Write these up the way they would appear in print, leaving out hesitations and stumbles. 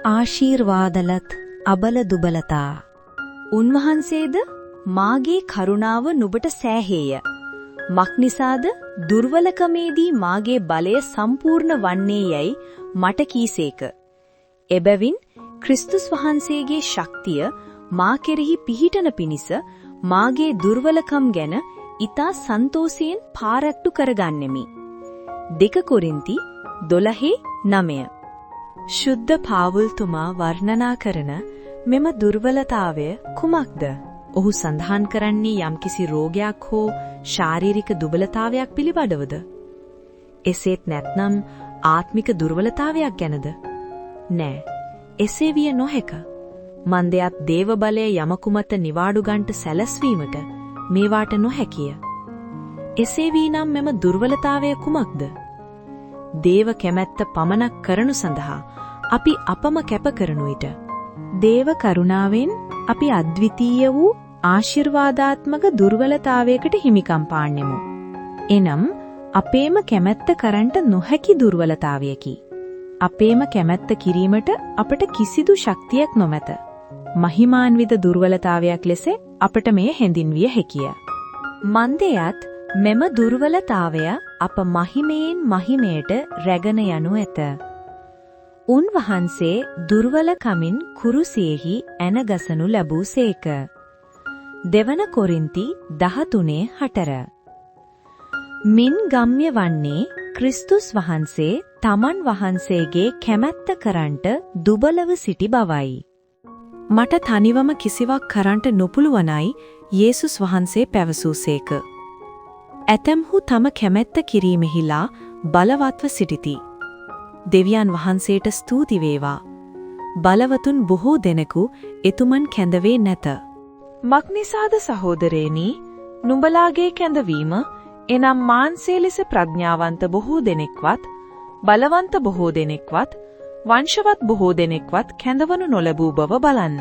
ආශීර්වාදලත් අබල දුබලතා. උන්වහන්සේද මාගේ කරුණාව නුඹට සෑහේය. මක්නිසාද දුර්වලකමේදී මාගේ බලය සම්පූර්ණ වන්නේ යයි මට කීසේක. එබැවින් ක්‍රිස්තුස් වහන්සේගේ ශක්තිය මා කෙරෙහි පිහිටන පිණිස මාගේ දුර්වලකම් ගැන ඊතා සන්තෝෂයෙන් පාරට්ටු කරගන්නෙමි. 2 කොරින්ති 12:9. ශුද්ධ පාවුල්තුමා වර්ණනා කරන මෙම දුර්වලතාවය කුමක්ද? ඔහු සඳහන් කරන්නේ යම්කිසි රෝගයක් හෝ ශාරීරික දුබලතාවයක් පිළිබඳවද? එසේත් නැත්නම් ආත්මික දුර්වලතාවයක් ගැනද? නෑ, එසේ විය නොහැක. මන්දයත් දේව බලය යමකු මත නිවාඩු ගන්නට සැලැස්වීමට මේවාට නොහැකිය. එසේ වීනම් මෙම දුර්වලතාවය කුමක්ද? දේව කැමැත්ත පමණක් කරනු සඳහා අපි අපම කැප කරනු විට දේව කරුණාවෙන් අපි අද්විතීය වූ ආශිර්වාදාත්මක දුර්වලතාවයකට හිමිකම් පාන්නෙමු. එනම් අපේම කැමැත්ත කරන්නට නොහැකි දුර්වලතාවයකි. අපේම කැමැත්ත කිරීමට අපට කිසිදු ශක්තියක් නොමැත. මහිමාන්විත දුර්වලතාවයක් ලෙස අපට මෙය හැඳින්විය හැකිය. මන්දයත් මෙම දුර්වලතාවය අප මහිමයෙන් මහිමයට රැගෙන යනු ඇත. උන්වහන්සේ දුර්වලකමින් කුරුසියෙහි ඇනගසනු ලැබූසේක. 2 කොරින්ති 13:4. මින් ගම්‍ය වන්නේ ක්‍රිස්තුස් වහන්සේ තමන් වහන්සේගේ කැමැත්ත කරන්ට දුබලව සිටි බවයි. මට තනිවම කිසිවක් කරන්ට නොපුළුවනයි යේසුස් වහන්සේ පැවසූසේක. ඇතැම්හු තම කැමැත්ත කිරීමෙහිලා බලවත්ව සිටිති. දෙවියන් වහන්සේට ස්තුති වේවා. බලවතුන් බොහෝ දෙනෙකු එතුමන් කැඳවේ නැත. මක්නිසාද සහෝදරේනි, නුඹලාගේ කැඳවීම එනම් මාන්සේ ලෙස ප්‍රඥාවන්ත බොහෝ දෙනෙක්වත්, බලවන්ත බොහෝ දෙනෙක්වත්, වංශවත් බොහෝ දෙනෙක්වත් කැඳවනු නොලැබූ බව බලන්න.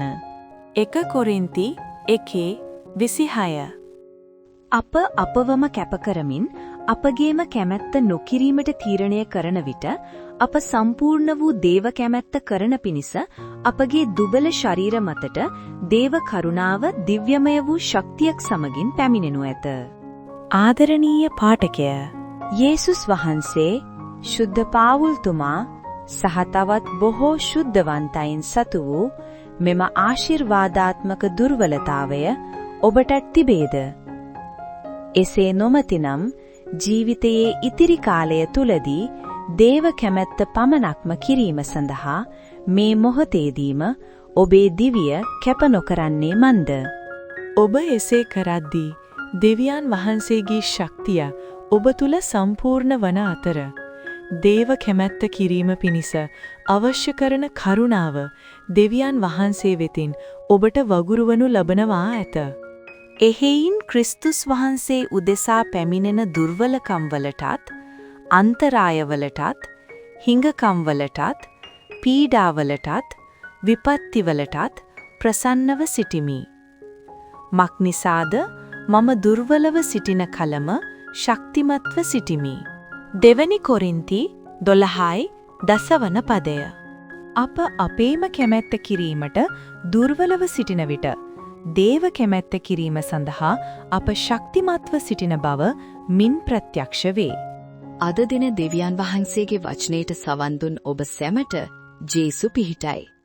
1 කොරින්ති 1:26. අප අපවම කැප කරමින් අපගේම කැමැත්ත නොකිරීමට තීරණය කරන විට අප සම්පූර්ණ වූ දේව කැමැත්ත කරන පිණිස අපගේ දුබල ශරීර මතට දේව කරුණාව දිව්‍යමය වූ ශක්තියක් සමගින් පැමිණෙනු ඇත. ආදරණීය පාඨකය, යේසුස් වහන්සේ ශුද්ධ පාවුල්තුමා සහ තවත් බොහෝ ශුද්ධවන්තයින් සතු වූ මෙම ආශිර්වාදාත්මක දුර්වලතාවය ඔබටත් තිබේද? එසේ නොමැතිනම් ජීවිතයේ ඉතිරි කාලය තුලදී දේව කැමැත්ත පමණක්ම කිරීම සඳහා මේ මොහොතේදීම ඔබේ දිවිය කැප නොකරන්නේ මන්ද? ඔබ එසේ කරද්දී දෙවියන් වහන්සේගේ ශක්තිය ඔබ තුල සම්පූර්ණ වන අතර දේව කැමැත්ත කිරීම පිණිස අවශ්‍ය කරන කරුණාව දෙවියන් වහන්සේ වෙතින් ඔබට වගුරුවනු ලබනවා ඇත. එහෙයින් ක්‍රිස්තුස් වහන්සේ උදෙසා පැමිණෙන දුර්වලකම් වලටත්, අන්තරායවලටත්, හිඟකම් වලටත්, පීඩාවලටත්, විපත්ති වලටත් ප්‍රසන්නව සිටිමි. මක්නිසාද මම දුර්වලව සිටින කලම ශක්තිමත්ව සිටිමි. 2 කොරින්ති 12:10 පදය. අප අපේම කැමැත්ත කිරීමට දුර්වලව සිටින විට දේව කැමැත්ත කිරීම සඳහා අප ශක්තිමත්ව සිටින බව මින් ප්‍රත්‍යක්ෂ වේ. අද දින දෙවියන් වහන්සේගේ වචනයට සවන් දුන් ඔබ සැමට ජේසු පිහිටයි.